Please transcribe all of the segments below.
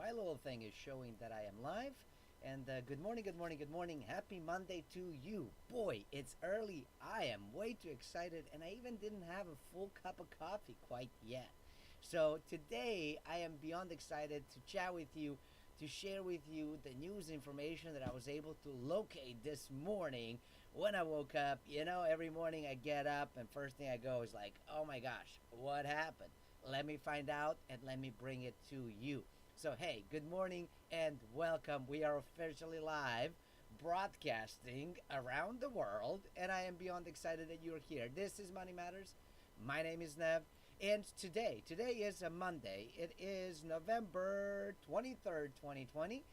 My little thing is showing that I am live. And good morning, good morning, good morning. Happy Monday to you. Boy, it's early. I am way too excited, and I even didn't have a full cup of coffee quite yet. So today, I am beyond excited to chat with you, to share with you the news information that I was able to locate this morning when I woke up. You know, every morning I get up, and first thing I go is like, oh my gosh, what happened? Let me find out and let me bring it to you. So, hey, good morning and welcome. We are officially live broadcasting around the world, and I am beyond excited that you're here. This is Money Matters. My name is Nev, and today is a Monday. It is November 23rd, 2020.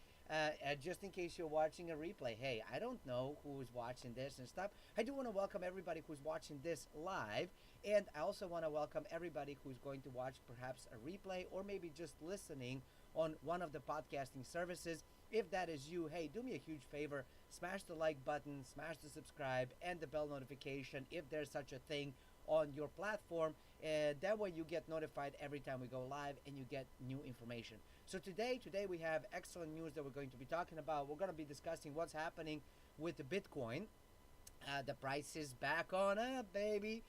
Just in case you're watching a replay, hey, I don't know who's watching this and stuff. I do want to welcome everybody who's watching this live, and I also want to welcome everybody who's going to watch perhaps a replay or maybe just listening on one of the podcasting services. If that is you, hey, do me a huge favor, smash the like button, smash the subscribe, and the bell notification if there's such a thing on your platform. That way you get notified every time we go live and you get new information. So today we have excellent news that we're going to be talking about. We're going to be discussing what's happening with the Bitcoin. The price is back on up, baby.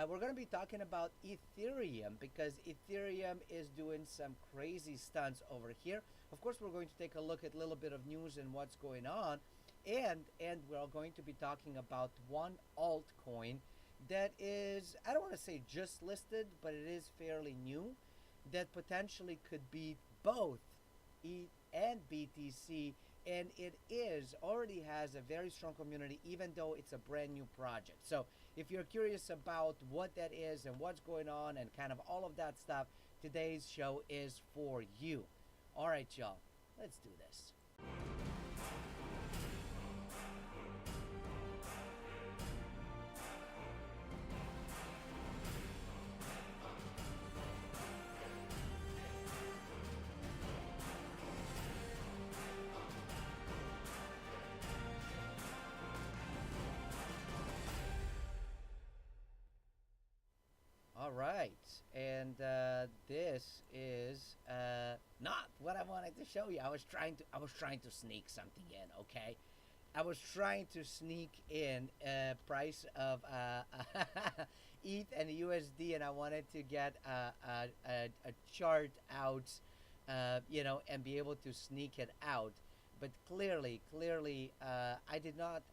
We're going to be talking about Ethereum because Ethereum is doing some crazy stunts over here. Of course, we're going to take a look at a little bit of news and what's going on. And we're going to be talking about one altcoin that is, I don't want to say just listed, but it is fairly new, that potentially could beat both ETH and BTC, and it is already has a very strong community, even though it's a brand new project. So if you're curious about what that is and what's going on and kind of all of that stuff, today's show is for you. All right, y'all, let's do this. All right, and this is not what I wanted to show you. I was trying to sneak something in. Okay, I was trying to sneak in a price of ETH and USD, and I wanted to get a chart out, and be able to sneak it out. But clearly, I did not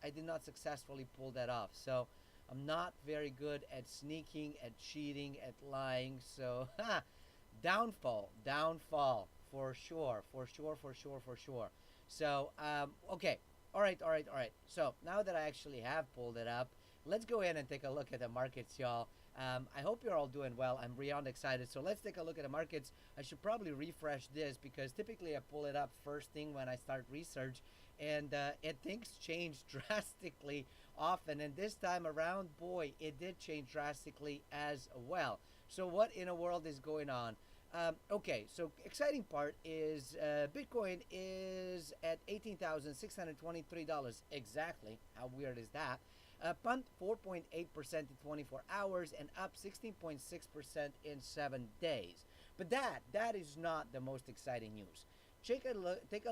successfully pull that off. So I'm not very good at sneaking, at cheating, at lying. So, downfall for sure, for sure, for sure, for sure. So, okay, all right, all right, all right. So now that I actually have pulled it up, let's go in and take a look at the markets, y'all. I hope you're all doing well. I'm beyond excited. So let's take a look at the markets. I should probably refresh this because typically I pull it up first thing when I start research, and things change drastically often. And this time around, boy, it did change drastically as well. So what in the world is going on? Okay, so exciting part is Bitcoin is at $18,623 exactly. How weird is that? Pumped 4.8% in 24 hours and up 16.6% in 7 days. But that is not the most exciting news. Take a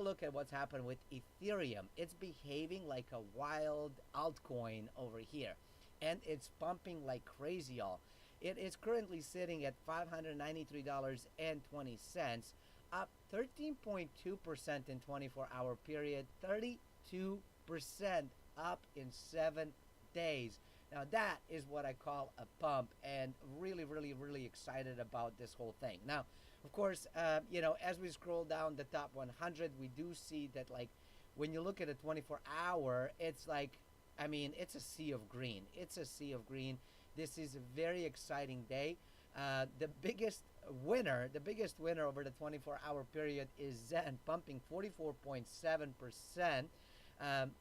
look at what's happened with Ethereum. It's behaving like a wild altcoin over here, and it's pumping like crazy, y'all. It is currently sitting at $593.20, up 13.2% in 24-hour period, 32% up in 7 days. Now that is what I call a pump, and really, really, really excited about this whole thing. Now, of course, as we scroll down the top 100, we do see that, like, when you look at a 24-hour, it's like, I mean, it's a sea of green. It's a sea of green. This is a very exciting day. The biggest winner over the 24-hour period is Zen, pumping 44.7%.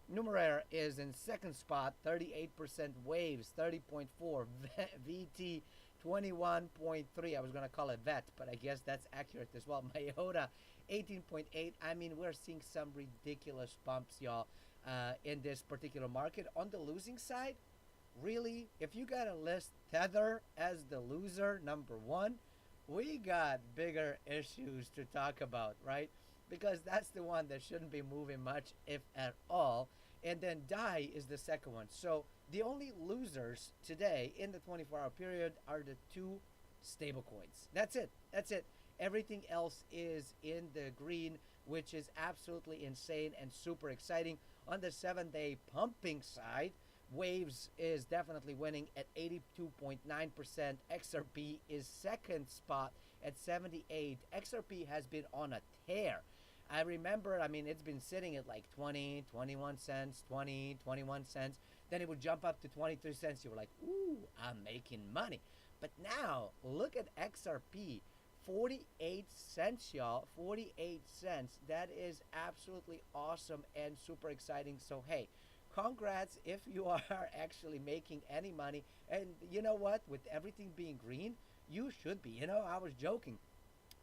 Numeraire is in second spot, 38%. Waves, 30.4. VT, 21.3. I was going to call it VET, but I guess that's accurate as well. Myota, 18.8. I mean, we're seeing some ridiculous bumps, y'all, in this particular market. On the losing side, really, if you got to list Tether as the loser, number one, we got bigger issues to talk about, right? because that's the one that shouldn't be moving much, if at all. And then DAI is the second one. So the only losers today in the 24-hour period are the two stable coins. That's it. That's it. Everything else is in the green, which is absolutely insane and super exciting. On the 7-day pumping side, Waves is definitely winning at 82.9%. XRP is second spot at 78. XRP has been on a tear. I remember, I mean, it's been sitting at like 20, 21 cents, 20, 21 cents. Then it would jump up to 23 cents. You were like, ooh, I'm making money. But now, look at XRP. 48 cents, y'all. 48 cents. That is absolutely awesome and super exciting. So, hey, congrats if you are actually making any money. And you know what? With everything being green, you should be. You know, I was joking,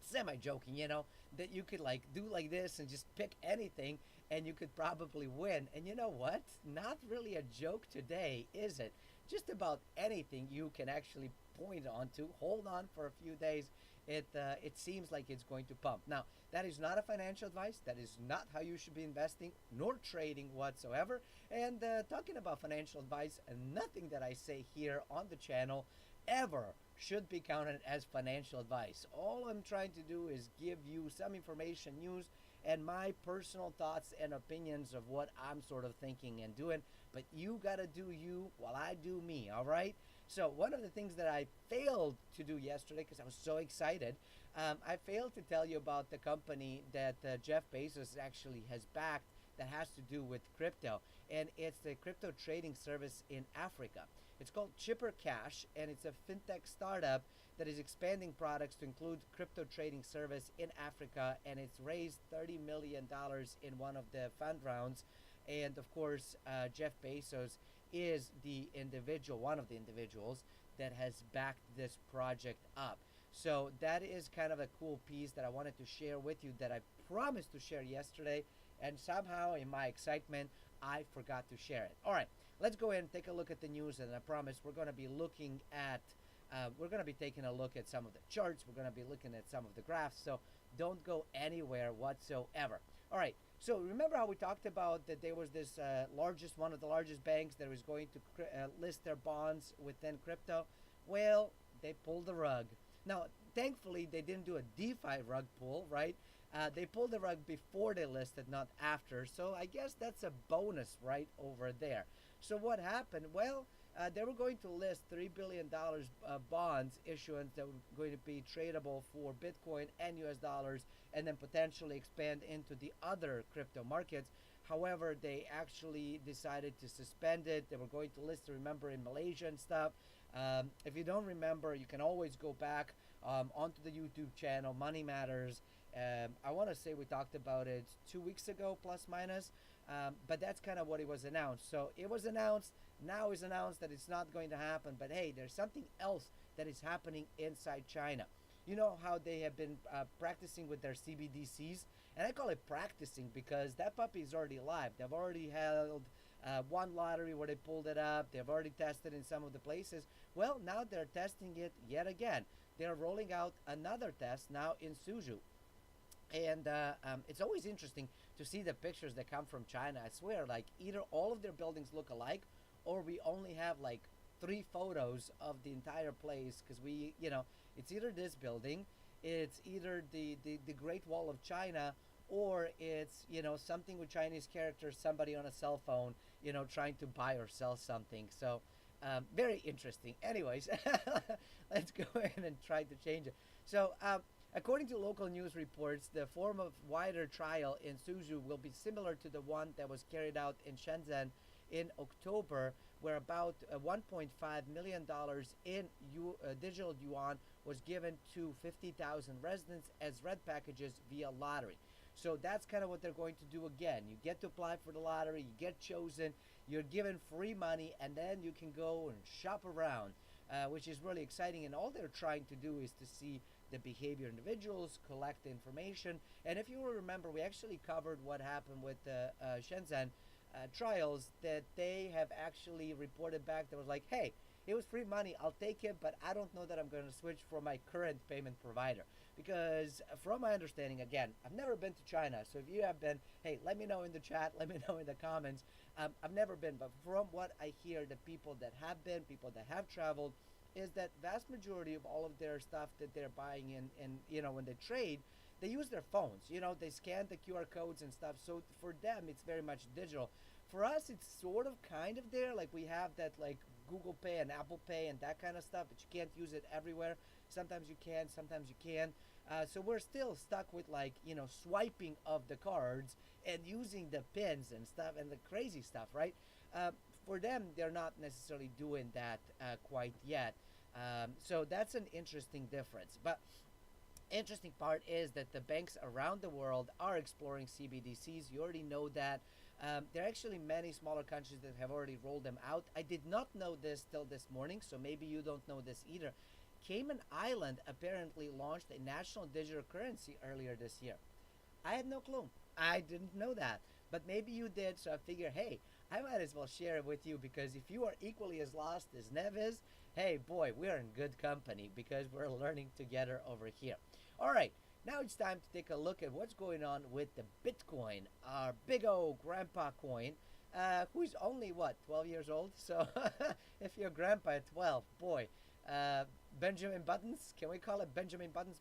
semi-joking, you know, that you could like do like this and just pick anything and you could probably win. And you know what? Not really a joke today, is it? Just about anything you can actually point on to. Hold on for a few days. It seems like it's going to pump. Now, that is not a financial advice. That is not how you should be investing nor trading whatsoever. And talking about financial advice, nothing that I say here on the channel ever should be counted as financial advice. All I'm trying to do is give you some information, news, and my personal thoughts and opinions of what I'm sort of thinking and doing. But you gotta do you while I do me, all right? So one of the things that I failed to do yesterday, because I was so excited, I failed to tell you about the company that Jeff Bezos actually has backed that has to do with crypto. And it's the crypto trading service in Africa. It's called Chipper Cash, and it's a fintech startup that is expanding products to include crypto trading service in Africa, and it's raised $30 million in one of the fund rounds. And of course, Jeff Bezos is the individual, one of the individuals that has backed this project up. So that is kind of a cool piece that I wanted to share with you that I promised to share yesterday, and somehow in my excitement, I forgot to share it. All right, let's go ahead and take a look at the news, and I promise we're going to be looking at, we're going to be taking a look at some of the charts. We're going to be looking at some of the graphs, so don't go anywhere whatsoever. All right, so remember how we talked about that there was this one of the largest banks that was going to list their bonds within crypto? Well, they pulled the rug. Now, thankfully, they didn't do a DeFi rug pull, right? They pulled the rug before they listed, not after. So I guess that's a bonus right over there. So what happened? Well, they were going to list $3 billion bonds issuance that were going to be tradable for Bitcoin and US dollars, and then potentially expand into the other crypto markets. However, they actually decided to suspend it. They were going to list, remember, in Malaysia and stuff. If you don't remember, you can always go back onto the YouTube channel, Money Matters. I want to say we talked about it 2 weeks ago, plus minus. But that's kind of what it was announced. So it was announced. Now it's announced that it's not going to happen. But hey, there's something else that is happening inside China. You know how they have been practicing with their CBDCs? And I call it practicing because that puppy is already live. They've already held one lottery where they pulled it up. They've already tested in some of the places. Well, now they're testing it yet again. They're rolling out another test now in Suzhou. And it's always interesting to see the pictures that come from China. I swear, like, either all of their buildings look alike, or we only have like 3 photos of the entire place, because we, you know, it's either this building, it's either the Great Wall of China, or it's, you know, something with Chinese characters, somebody on a cell phone, you know, trying to buy or sell something. So very interesting. Anyways, let's go ahead and try to change it. So according to local news reports, the form of wider trial in Suzhou will be similar to the one that was carried out in Shenzhen in October, where about $1.5 million in digital yuan was given to 50,000 residents as red packages via lottery. So that's kind of what they're going to do again. You get to apply for the lottery, you get chosen, you're given free money, and then you can go and shop around, which is really exciting. And all they're trying to do is to see the behavior of individuals, collect the information. And if you will remember, we actually covered what happened with the Shenzhen trials, that they have actually reported back that was like, hey, it was free money, I'll take it, but I don't know that I'm going to switch from my current payment provider. because from my understanding, again, I've never been to China. So if you have been, hey, let me know in the chat, let me know in the comments. I've never been, but from what I hear, the people that have been, people that have traveled, is that vast majority of all of their stuff that they're buying in when they trade, they use their phones. They scan the QR codes and stuff. So for them, it's very much digital. For us, it's sort of kind of there. Like we have that like Google Pay and Apple Pay and that kind of stuff, but you can't use it everywhere. Sometimes you can, sometimes you can. So we're still stuck with like, swiping of the cards and using the pins and stuff and the crazy stuff, right? For them, they're not necessarily doing that quite yet. So that's an interesting difference. But interesting part is that the banks around the world are exploring CBDCs. You already know that. There are actually many smaller countries that have already rolled them out. I did not know this till this morning, so maybe you don't know this either. Cayman Island apparently launched a national digital currency earlier this year. I had no clue. I didn't know that. But maybe you did, so I figure, hey, I might as well share it with you, because if you are equally as lost as Nev is, hey, boy, we're in good company because we're learning together over here. All right, now it's time to take a look at what's going on with the Bitcoin, our big old grandpa coin, who's only, 12 years old? So if you're grandpa at 12, boy, Benjamin Buttons, can we call it Benjamin Buttons?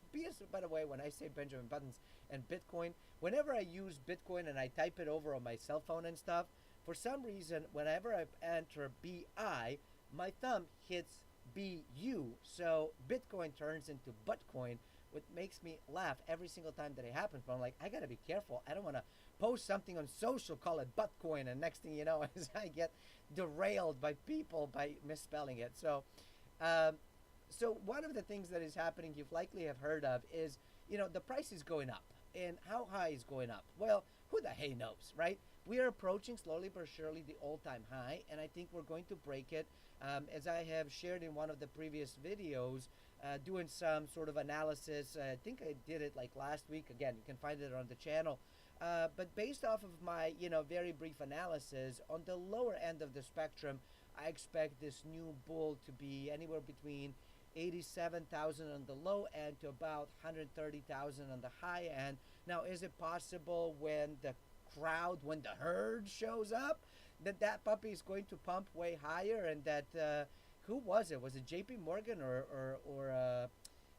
By the way, when I say Benjamin Buttons and Bitcoin, whenever I use Bitcoin and I type it over on my cell phone and stuff, for some reason, whenever I enter BI, my thumb hits BU, so Bitcoin turns into Buttcoin, which makes me laugh every single time that it happens. But I'm like, I gotta be careful. I don't want to post something on social, call it Buttcoin, and next thing you know, is I get derailed by people by misspelling it. So one of the things that is happening, you've likely have heard of, is the price is going up. And how high is going up? Well, who the hey knows, right? We are approaching slowly but surely the all-time high, and I think we're going to break it. As I have shared in one of the previous videos, doing some sort of analysis. I think I did it like last week. Again, you can find it on the channel. But based off of my, very brief analysis, on the lower end of the spectrum, I expect this new bull to be anywhere between 87,000 on the low end to about 130,000 on the high end. Now, is it possible when the herd shows up, that puppy is going to pump way higher, and that who was it? Was it JP Morgan or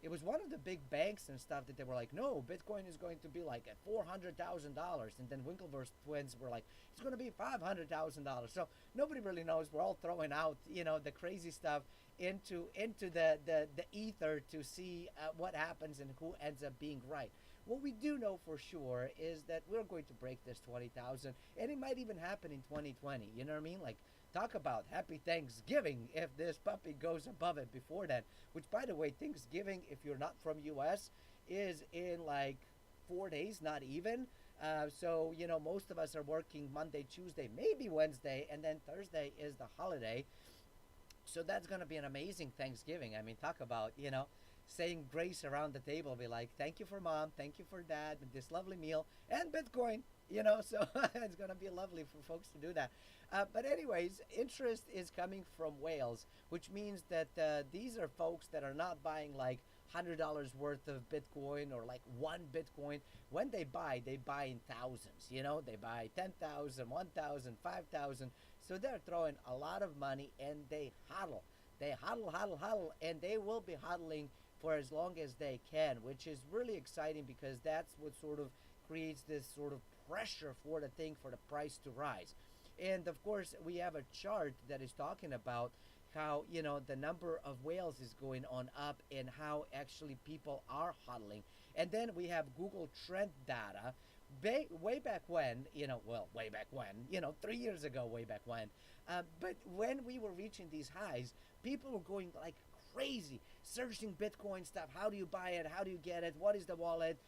it was one of the big banks and stuff that they were like, no, Bitcoin is going to be like at $400,000, and then Winklevoss twins were like, it's going to be $500,000. So nobody really knows. We're all throwing out, the crazy stuff into the ether to see what happens and who ends up being right. What we do know for sure is that we're going to break this 20,000, and it might even happen in 2020. You know what I mean? Like, talk about happy Thanksgiving if this puppy goes above it before then. Which, by the way, Thanksgiving, if you're not from US, is in like 4 days, not even. So, most of us are working Monday, Tuesday, maybe Wednesday, and then Thursday is the holiday. So that's going to be an amazing Thanksgiving. I mean, talk about, saying grace around the table, be like, thank you for mom, thank you for dad, with this lovely meal, and Bitcoin, so it's going to be lovely for folks to do that. But anyways, interest is coming from whales, which means that these are folks that are not buying like $100 worth of Bitcoin or like one Bitcoin. When they buy in thousands, they buy 10,000, 1,000, 5,000. So they're throwing a lot of money, and they hodl. They hodl, and they will be hodling for as long as they can, which is really exciting, because that's what sort of creates this sort of pressure for the price to rise. And of course, we have a chart that is talking about how, the number of whales is going on up, and how actually people are hodling. And then we have Google Trend data way back when, way back when, 3 years ago, way back when. But when we were reaching these highs, people were going like crazy, searching Bitcoin stuff. How do you buy it? How do you get it? What is the wallet?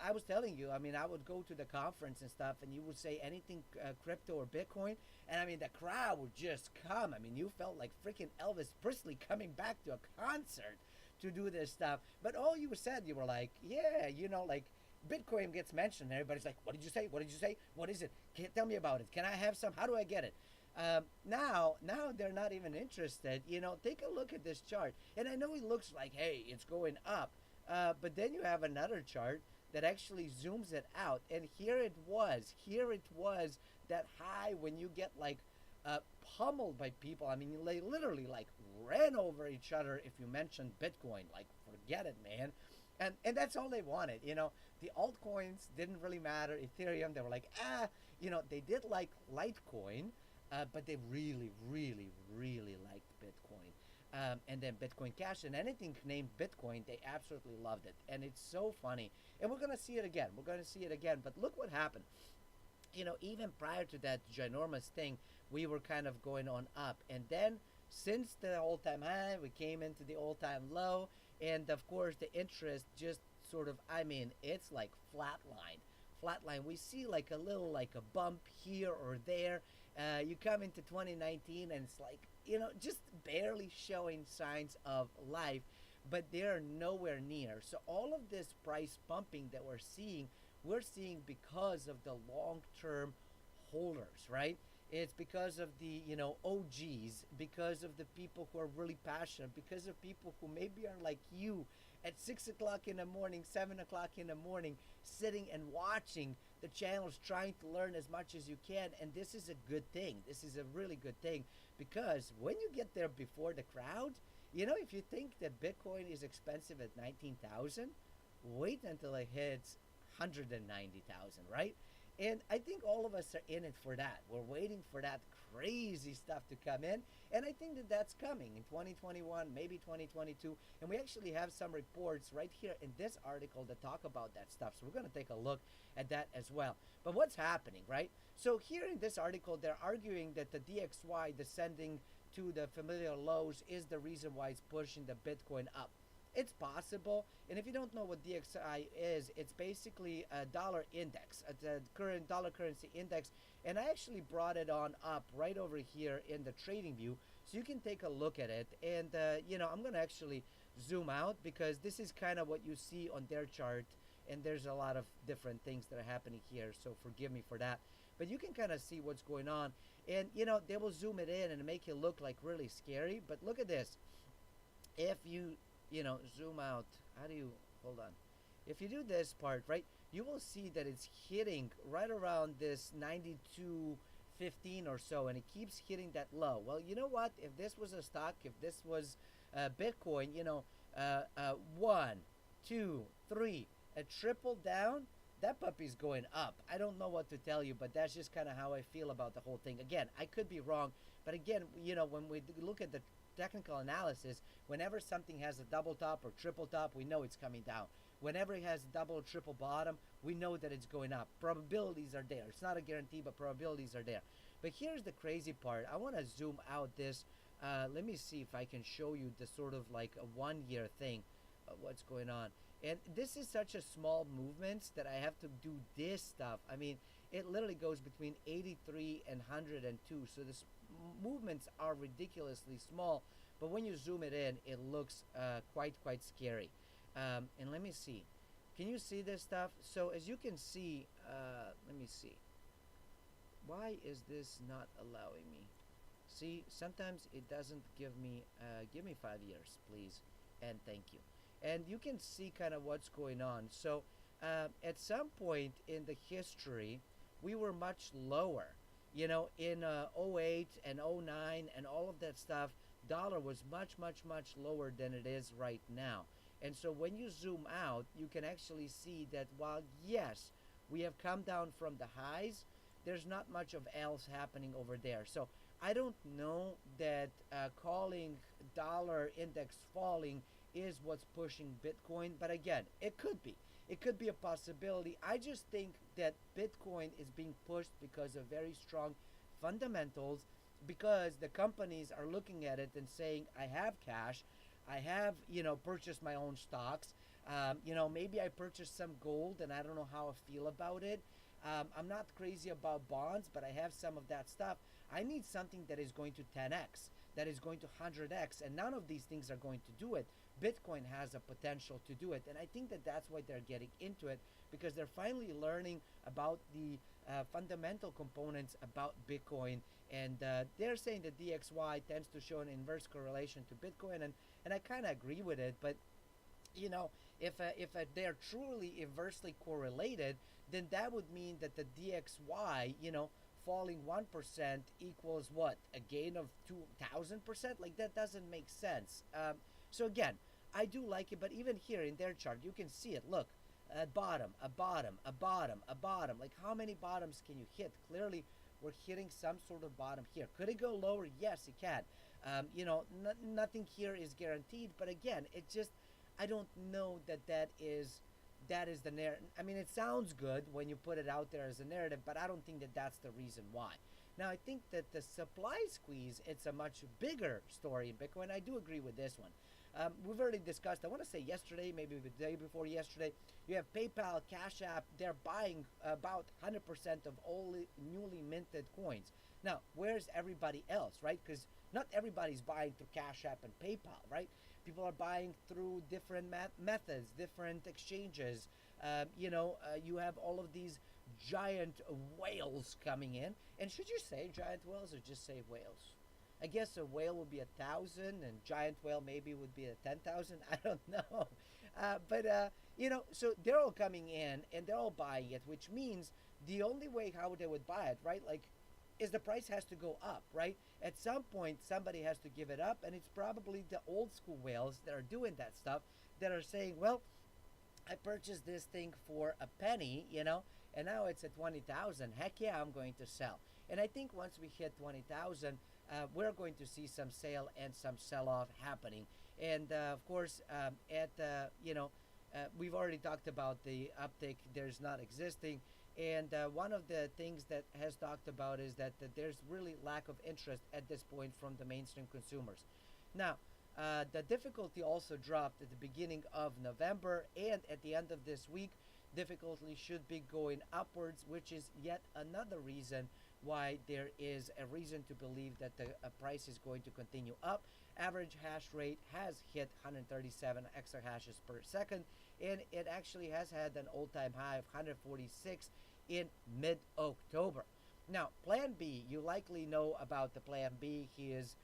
I was telling you, I would go to the conference and stuff, and you would say anything crypto or Bitcoin, and the crowd would just come. You felt like freaking Elvis Presley coming back to a concert to do this stuff. But all you said, you were like, yeah, like Bitcoin gets mentioned, and everybody's like, what did you say? What did you say? What is it? Tell me about it. Can I have some? How do I get it? Now they're not even interested. Take a look at this chart. And I know it looks like, hey, it's going up. But then you have another chart that actually zooms it out, and here it was that high when you get like pummeled by people. I mean, they literally like ran over each other if you mentioned Bitcoin. Like, forget it, man. And that's all they wanted. The altcoins didn't really matter. Ethereum, they were like, they did like Litecoin, but they really, really, really liked Bitcoin. And then Bitcoin Cash and anything named Bitcoin, they absolutely loved it. And it's so funny. And we're going to see it again. We're going to see it again. But look what happened. Even prior to that ginormous thing, we were kind of going on up. And then since the all-time high, we came into the all-time low. And of course, the interest just sort of, it's like flatlined. Flatline. We see like a little, like a bump here or there. You come into 2019 and it's like, just barely showing signs of life, but they're nowhere near. So all of this price pumping that we're seeing because of the long-term holders, right? It's because of the, OGs, because of the people who are really passionate, because of people who maybe are like you at 6 o'clock in the morning, 7 o'clock in the morning, sitting and watching the channels, trying to learn as much as you can. And this is a good thing. This is a really good thing, because when you get there before the crowd, if you think that Bitcoin is expensive at 19,000, wait until it hits 190,000, right? And I think all of us are in it for that. We're waiting for that crazy stuff to come in. And I think that that's coming in 2021, maybe 2022. And we actually have some reports right here in this article that talk about that stuff. So we're going to take a look at that as well. But what's happening, right? So here in this article, they're arguing that the DXY descending to the familiar lows is the reason why it's pushing the Bitcoin up. It's possible. And if you don't know what DXY is, it's basically a dollar index, the current dollar currency index. And I actually brought it on up right over here in the trading view, so you can take a look at it. And, I'm going to actually zoom out, because this is kind of what you see on their chart. And there's a lot of different things that are happening here, so forgive me for that. But you can kind of see what's going on. And, they will zoom it in and make it look like really scary. But look at this. If you zoom out, hold on. If you do this part, right, you will see that it's hitting right around this 92.15 or so, and it keeps hitting that low. Well, you know what? If this was a stock, if this was Bitcoin, 1, 2, 3, a triple down, that puppy's going up. I don't know what to tell you, but that's just kind of how I feel about the whole thing. Again, I could be wrong, but again, when we look at the technical analysis, whenever something has a double top or triple top, we know it's coming down. Whenever it has a double or triple bottom, we know that it's going up. Probabilities are there. It's not a guarantee, but probabilities are there. But here's the crazy part. I want to zoom out this. Let me see if I can show you the sort of like a 1 year thing of what's going on. And this is such a small movements that I have to do this stuff. I mean, it literally goes between 83 and 102. So the movements are ridiculously small. But when you zoom it in, it looks quite scary. And let me see. Can you see this stuff? So as you can see, let me see. Why is this not allowing me? See, sometimes it doesn't give me 5 years, please. And thank you. And you can see kind of what's going on. So at some point in the history, we were much lower. In 08 and 09 and all of that stuff, dollar was much lower than it is right now. And so when you zoom out, you can actually see that while, yes, we have come down from the highs, there's not much of else happening over there. So I don't know that calling dollar index falling is what's pushing Bitcoin. But again, it could be. It could be a possibility. I just think that Bitcoin is being pushed because of very strong fundamentals, because the companies are looking at it and saying, I have cash, I have, purchased my own stocks, maybe I purchased some gold and I don't know how I feel about it. I'm not crazy about bonds, but I have some of that stuff. I need something that is going to 10x, that is going to 100x, and none of these things are going to do it. Bitcoin has a potential to do it, and I think that that's why they're getting into it, because they're finally learning about the fundamental components about Bitcoin, and they're saying that DXY tends to show an inverse correlation to Bitcoin, and I kind of agree with it, but If they're truly inversely correlated, then that would mean that the DXY, falling 1% equals what? A gain of 2,000%? Like, that doesn't make sense. So again, I do like it, but even here in their chart, you can see it. Look, a bottom, a bottom, a bottom, a bottom. Like, how many bottoms can you hit? Clearly, we're hitting some sort of bottom here. Could it go lower? Yes, it can. Nothing here is guaranteed, but again, it just, I don't know that is the narrative. I mean, it sounds good when you put it out there as a narrative, but I don't think that that's the reason why. Now, I think that the supply squeeze, it's a much bigger story in Bitcoin. I do agree with this one. We've already discussed, I want to say yesterday, maybe the day before yesterday, you have PayPal, Cash App, they're buying about 100% of all newly minted coins. Now, where's everybody else, right? Because not everybody's buying through Cash App and PayPal, right? People are buying through different methods, different exchanges. You have all of these giant whales coming in. And should you say giant whales or just say whales? I guess a whale would be 1,000 and giant whale maybe would be 10,000. I don't know. So they're all coming in and they're all buying it, which means the only way how they would buy it, right? Like, is the price has to go up, right? At some point, somebody has to give it up, and it's probably the old school whales that are doing that stuff that are saying, well, I purchased this thing for a penny, and now it's at 20,000. Heck yeah, I'm going to sell. And I think once we hit 20,000, we're going to see some sale and some sell-off happening. And of course, we've already talked about the uptick. There's not existing. And one of the things that has talked about is that there's really lack of interest at this point from the mainstream consumers. Now, the difficulty also dropped at the beginning of November, and at the end of this week, difficulty should be going upwards, which is yet another reason why there is a reason to believe that the price is going to continue up. Average hash rate has hit 137 exahashes per second, and it actually has had an all-time high of 146 in mid-October. Now, Plan B, you likely know about the Plan B. He is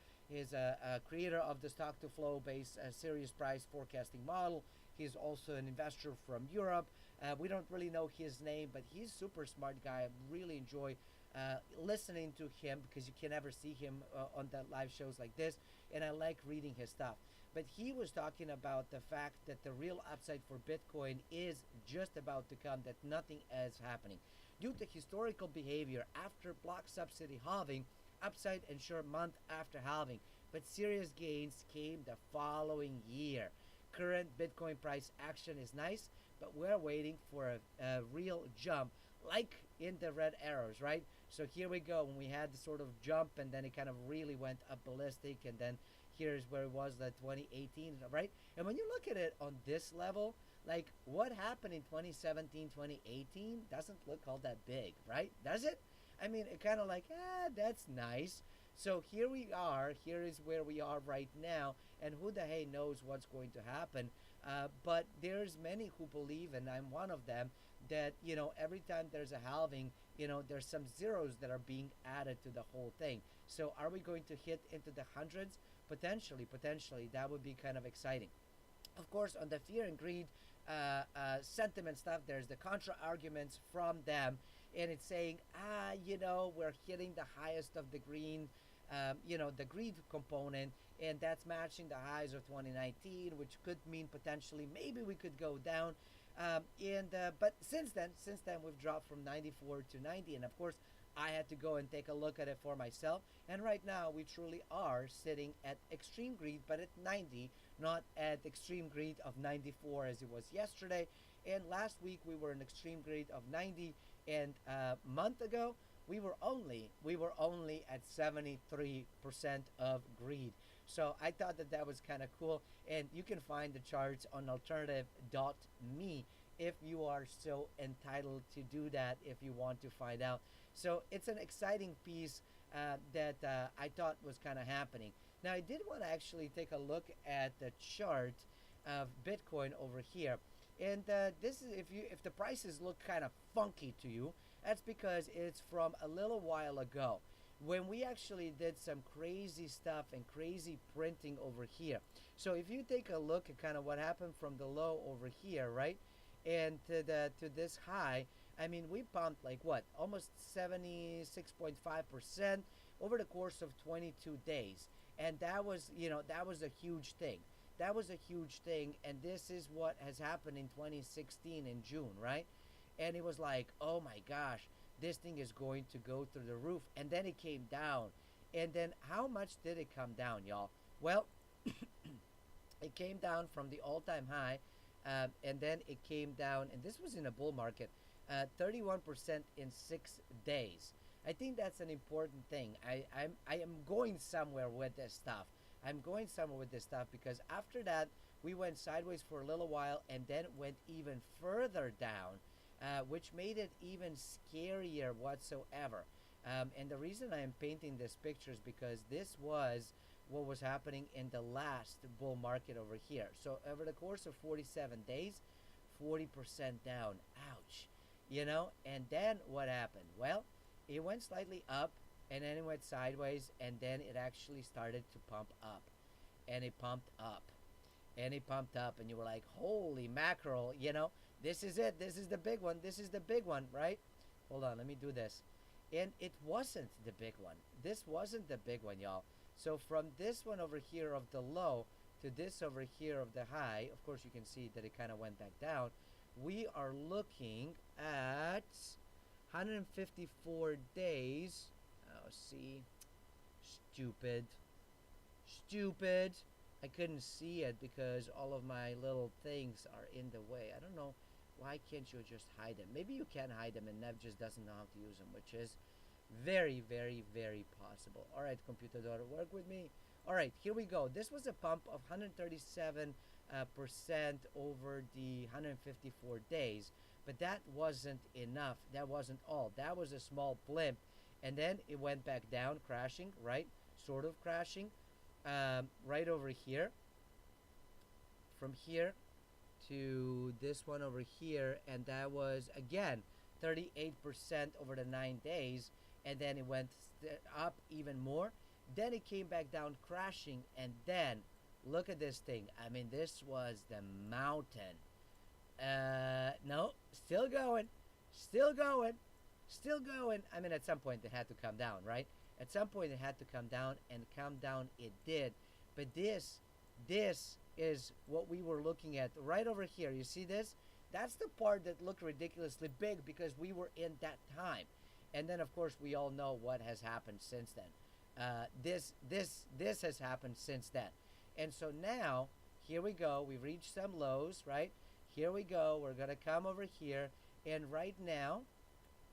a creator of the stock-to-flow based serious price forecasting model. He's also an investor from Europe. We don't really know his name, but he's a super smart guy. I really enjoy listening to him because you can never see him on the live shows like this, and I like reading his stuff. But he was talking about the fact that the real upside for Bitcoin is just about to come, that nothing is happening. Due to historical behavior after block subsidy halving, upside ensure month after halving, but serious gains came the following year. Current Bitcoin price action is nice, but we're waiting for a real jump, like in the red arrows, right? So here we go, when we had the sort of jump, and then it kind of really went up ballistic, and then here's where it was, the 2018, right? And when you look at it on this level, like what happened in 2017, 2018 doesn't look all that big, right? Does it? I mean, it kind of like, that's nice. So here we are. Here is where we are right now, and who the hey knows what's going to happen. But there's many who believe, and I'm one of them, that every time there's a halving, there's some zeros that are being added to the whole thing. So are we going to hit into the hundreds? Potentially, that would be kind of exciting. Of course, on the fear and greed sentiment stuff, there's the contra arguments from them, and it's saying, we're hitting the highest of the green, the greed component, and that's matching the highs of 2019, which could mean potentially maybe we could go down. But since then we've dropped from 94 to 90, and of course I had to go and take a look at it for myself. And right now we truly are sitting at extreme greed, but at 90, not at extreme greed of 94 as it was yesterday. And last week we were in extreme greed of 90, and a month ago we were only at 73% of greed. So I thought that was kind of cool, and you can find the charts on alternative.me if you are so entitled to do that, if you want to find out. So it's an exciting piece that I thought was kind of happening. Now, I did want to actually take a look at the chart of Bitcoin over here. And this is, if the prices look kind of funky to you, that's because it's from a little while ago. when we actually did some crazy stuff and crazy printing over here. So if you take a look at kind of what happened from the low over here, right, and to this high, I mean, we pumped like what, almost 76.5% over the course of 22 days, and that was, that was a huge thing. That was a huge thing, and this is what has happened in 2016 in June, right? And it was like, oh my gosh, this thing is going to go through the roof, and then it came down. And then how much did it come down, y'all? Well, it came down from the all-time high, and then it came down, and this was in a bull market, 31% in 6 days. I think that's an important thing. I am going somewhere with this stuff. I'm going somewhere with this stuff because after that, we went sideways for a little while and then went even further down, which made it even scarier whatsoever. And the reason I am painting this picture is because this was what was happening in the last bull market over here. So over the course of 47 days, 40% down. Ouch. And then what happened? Well, it went slightly up, and then it went sideways, and then it actually started to pump up. And it pumped up. And it pumped up, and you were like, holy mackerel, this is it. This is the big one. This is the big one, right? Hold on, let me do this. And it wasn't the big one. This wasn't the big one, y'all. So from this one over here of the low to this over here of the high, of course you can see that it kind of went back down. We are looking at 154 days. Oh, see. Stupid. I couldn't see it because all of my little things are in the way. I don't know. Why can't you just hide them? Maybe you can hide them and Nev just doesn't know how to use them, which is very, very, very possible. All right, computer daughter, work with me. All right, here we go. This was a pump of 137% over the 154 days, but that wasn't enough. That wasn't all. That was a small blimp, and then it went back down, crashing, right? Sort of crashing, right over here. From here to this one over here, and that was again 38% over the 9 days, and then it went up even more. Then it came back down crashing, and then look at this thing. I mean, this was the mountain. No, still going. I mean, at some point it had to come down, right? At some point it had to come down, and come down it did. But this is what we were looking at right over here. You see this? That's the part that looked ridiculously big because we were in that time. And then, of course, we all know what has happened since then. This has happened since then. And so now, here we go. We've reached some lows, right? Here we go. We're going to come over here. And right now,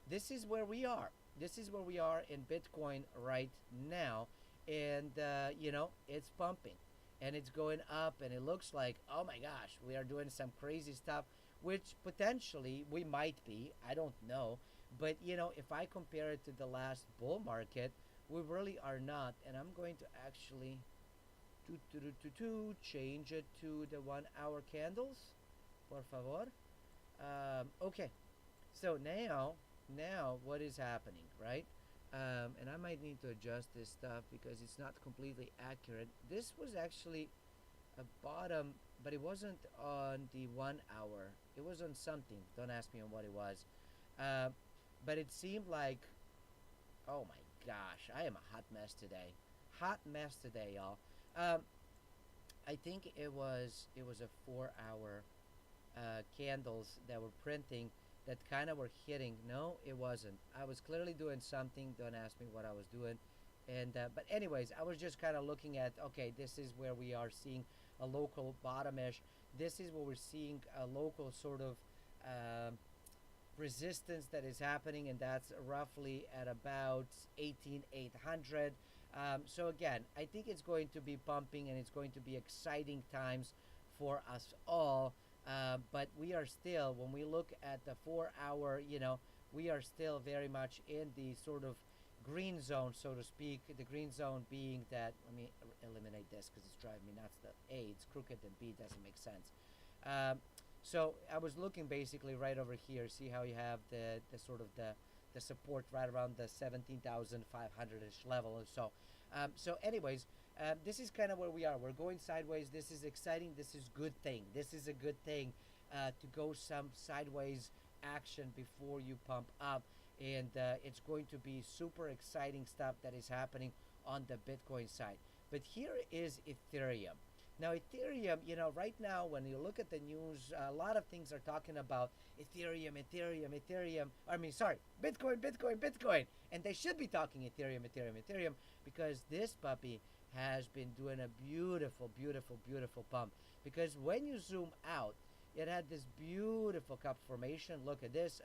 this is where we are. This is where we are in Bitcoin right now. And, it's pumping. And it's going up. And it looks like, oh my gosh, we are doing some crazy stuff, which potentially we might be. I don't know. But, if I compare it to the last bull market, we really are not. And I'm going to actually change it to the 1 hour candles. Por favor. Okay. So now what is happening, right? And I might need to adjust this stuff because it's not completely accurate. This was actually a bottom, but it wasn't on the 1 hour. It was on something. Don't ask me on what it was. But it seemed like, oh my gosh, I am a hot mess today. Hot mess today, y'all. I think it was a 4 hour candles that were printing that kind of were hitting. No, it wasn't. I was clearly doing something. Don't ask me what I was doing. And but anyways, I was just kind of looking at, okay, this is where we are seeing a local bottomish. This is where we're seeing a local sort of resistance that is happening, and that's roughly at about 18,800. So again, I think it's going to be pumping and it's going to be exciting times for us all. But we are still, when we look at the 4 hour, we are still very much in the sort of green zone, so to speak. The green zone being that, let me eliminate this because it's driving me nuts. The A, it's crooked, and B doesn't make sense. So I was looking basically right over here. See how you have the sort of the the support right around the 17,500-ish level or so. So anyways, this is kind of where we are. We're going sideways. This is exciting. This is good thing. This is a good thing to go some sideways action before you pump up. And it's going to be super exciting stuff that is happening on the Bitcoin side. But here is Ethereum. Now, Ethereum, right now, when you look at the news, a lot of things are talking about Ethereum. Bitcoin, Bitcoin, Bitcoin. And they should be talking Ethereum, because this puppy has been doing a beautiful, beautiful, beautiful pump. Because when you zoom out, it had this beautiful cup formation. Look at this.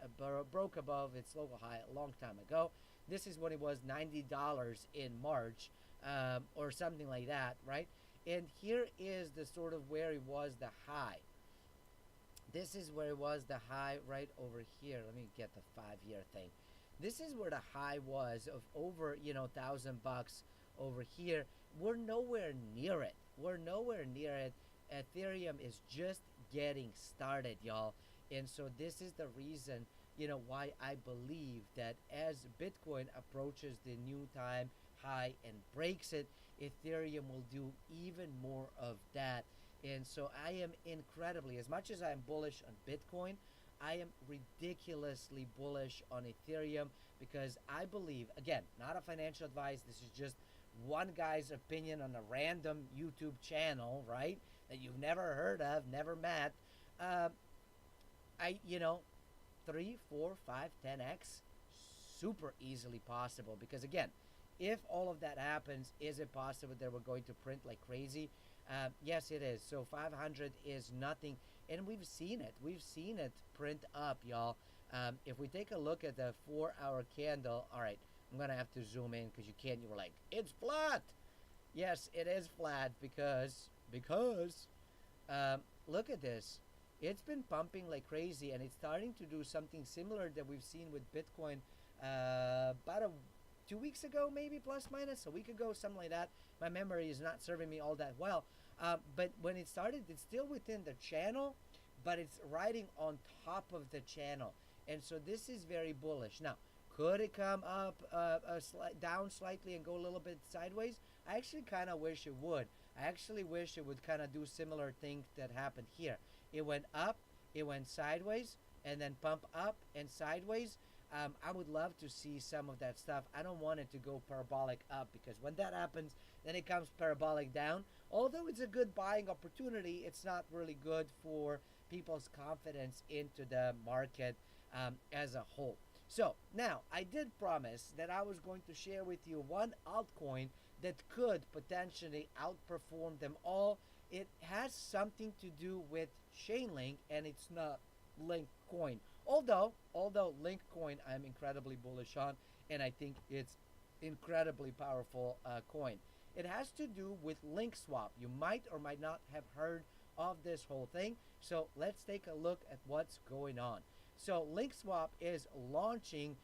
Broke above its local high a long time ago. This is when it was $90 in March or something like that, right? And here is the sort of where it was the high. This is where it was the high right over here. Let me get the 5-year thing. This is where the high was of over, $1,000 over here. We're nowhere near it. We're nowhere near it. Ethereum is just getting started, y'all. And so this is the reason, why I believe that as Bitcoin approaches the new time high and breaks it, Ethereum will do even more of that. And so I am incredibly, as much as I'm bullish on Bitcoin, I am ridiculously bullish on Ethereum, because I believe, again, not a financial advice, this is just one guy's opinion on a random YouTube channel, right, that you've never heard of, never met. 3, 4, 5, 10x, super easily possible. Because again, if all of that happens, is it possible that we're going to print like crazy? Yes, it is. So 500 is nothing, and we've seen it. We've seen it print up, y'all. If we take a look at the 4-hour candle, all right, I'm gonna have to zoom in because you were like, it's flat. Yes, it is flat because look at this. It's been pumping like crazy, and it's starting to do something similar that we've seen with Bitcoin about 2 weeks ago, maybe plus minus a week ago, something like that. My memory is not serving me all that well. But when it started, it's still within the channel, but it's riding on top of the channel. And so this is very bullish. Now, could it come up down slightly and go a little bit sideways? I actually kind of wish it would. I actually wish it would kind of do similar things that happened here. It went up, it went sideways, and then pump up and sideways. I would love to see some of that stuff. I don't want it to go parabolic up, because when that happens, then it comes parabolic down. Although it's a good buying opportunity, it's not really good for people's confidence into the market as a whole. So now, I did promise that I was going to share with you one altcoin that could potentially outperform them all. It has something to do with Chainlink, and it's not Linkcoin. Although Linkcoin I'm incredibly bullish on, and I think it's incredibly powerful coin. It has to do with LinkSwap. You might or might not have heard of this whole thing. So let's take a look at what's going on. So LinkSwap is launching.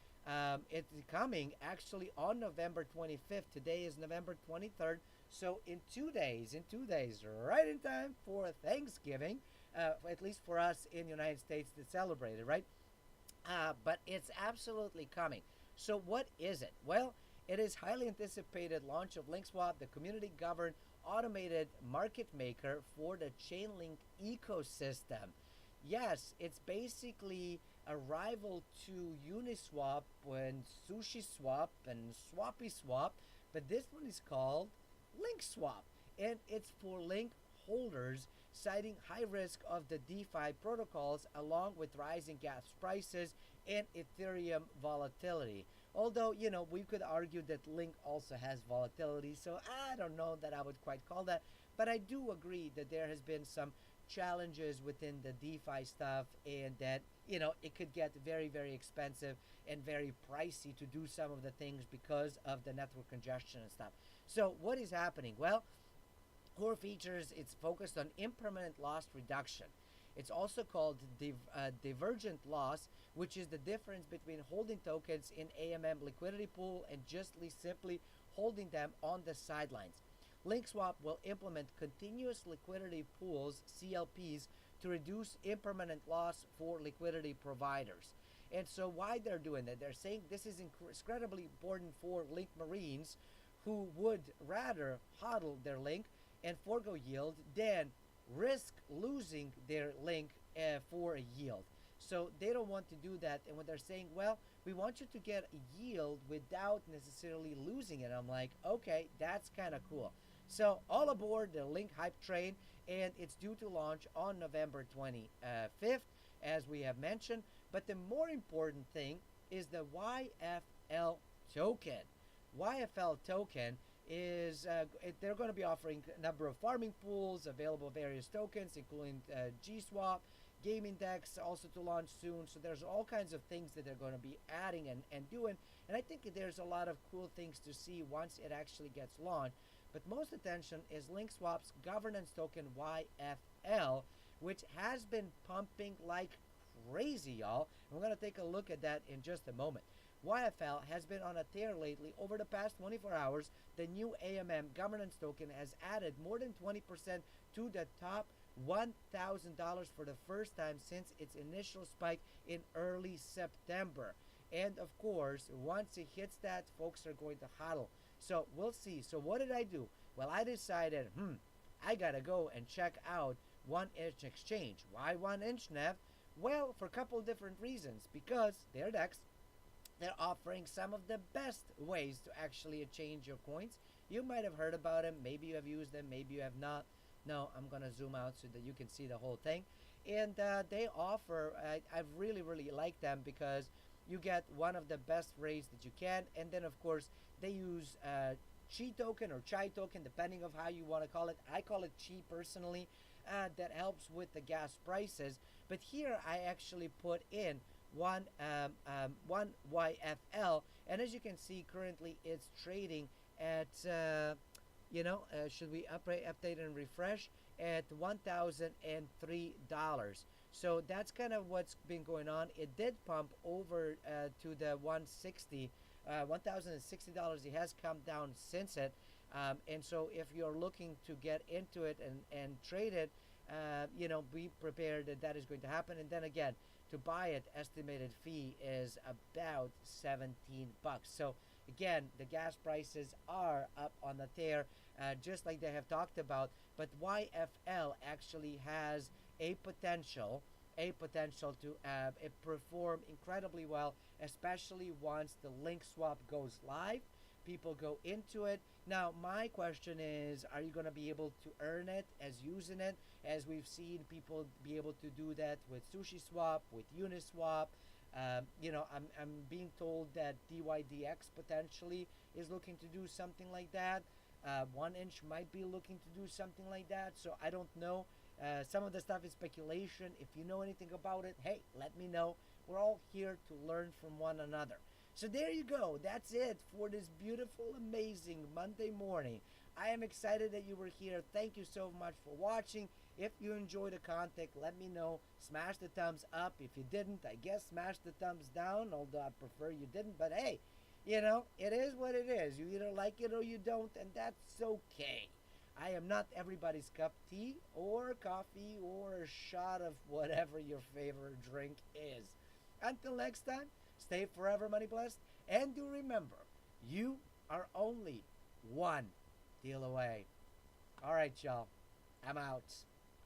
It's coming actually on November 25th. Today is November 23rd. So in 2 days, right in time for Thanksgiving, at least for us in the United States that celebrate it, right? But it's absolutely coming. So what is it? Well, it is highly anticipated launch of LinkSwap, the community-governed automated market maker for the Chainlink ecosystem. Yes, it's basically a rival to Uniswap and SushiSwap and SwappySwap, but this one is called LinkSwap, and it's for Link holders, citing high risk of the DeFi protocols along with rising gas prices and Ethereum volatility. Although, we could argue that Link also has volatility, so I don't know that I would quite call that, but I do agree that there has been some challenges within the DeFi stuff, and that, it could get very, very expensive and very pricey to do some of the things because of the network congestion and stuff. So what is happening? Well, core features, it's focused on impermanent loss reduction. It's also called divergent loss, which is the difference between holding tokens in AMM liquidity pool and just simply holding them on the sidelines. LinkSwap will implement continuous liquidity pools, CLPs, to reduce impermanent loss for liquidity providers. And so why they're doing that? They're saying this is incredibly important for Link Marines who would rather hodl their Link and forego yield than risk losing their Link for a yield. So they don't want to do that. And when they're saying, well, we want you to get a yield without necessarily losing it, I'm like, okay, that's kind of cool. So all aboard the Link hype train, and it's due to launch on November 25th, as we have mentioned. But the more important thing is the YFL token. YFL token is they're going to be offering a number of farming pools, available various tokens, including GSwap, game index, also to launch soon. So there's all kinds of things that they're going to be adding and doing. And I think there's a lot of cool things to see once it actually gets launched. But most attention is LinkSwap's governance token YFL, which has been pumping like crazy, y'all. And we're going to take a look at that in just a moment. YFL has been on a tear lately. Over the past 24 hours, the new AMM governance token has added more than 20% to the top $1,000 for the first time since its initial spike in early September. And of course, once it hits that, folks are going to hodl. So we'll see. So what did I do? Well, I decided, I gotta go and check out 1inch Exchange. Why 1inch, Nev? Well, for a couple different reasons. Because their DEX, they're offering some of the best ways to actually exchange your coins. You might have heard about them. Maybe you have used them. Maybe you have not. No, I'm going to zoom out so that you can see the whole thing. And they offer, I really, really like them because you get one of the best rates that you can. And then, of course, they use Chi token or Chai token, depending of how you want to call it. I call it Chi personally. That helps with the gas prices. But here I actually put in one YFL. And as you can see, currently it's trading at... should we update and refresh at $1,003? So that's kind of what's been going on. It did pump over to the $160. It has come down since it. And so if you're looking to get into it and trade it, be prepared that that is going to happen. And then again, to buy it, estimated fee is about $17. So again, the gas prices are up on the tear, just like they have talked about. But YFL actually has a potential to perform incredibly well, especially once the link swap goes live. People go into it. Now, my question is, are you going to be able to earn it as using it? As we've seen people be able to do that with Sushi Swap, with Uniswap. I'm being told that DYDX potentially is looking to do something like that. 1inch might be looking to do something like that. So I don't know. Some of the stuff is speculation. If you know anything about it, hey, let me know. We're all here to learn from one another. So there you go. That's it for this beautiful, amazing Monday morning. I am excited that you were here. Thank you so much for watching. If you enjoyed the content, let me know. Smash the thumbs up. If you didn't, I guess smash the thumbs down, although I prefer you didn't. But hey, it is what it is. You either like it or you don't, and that's okay. I am not everybody's cup of tea or coffee or a shot of whatever your favorite drink is. Until next time, stay forever money blessed, and do remember, you are only one deal away. All right, y'all. I'm out.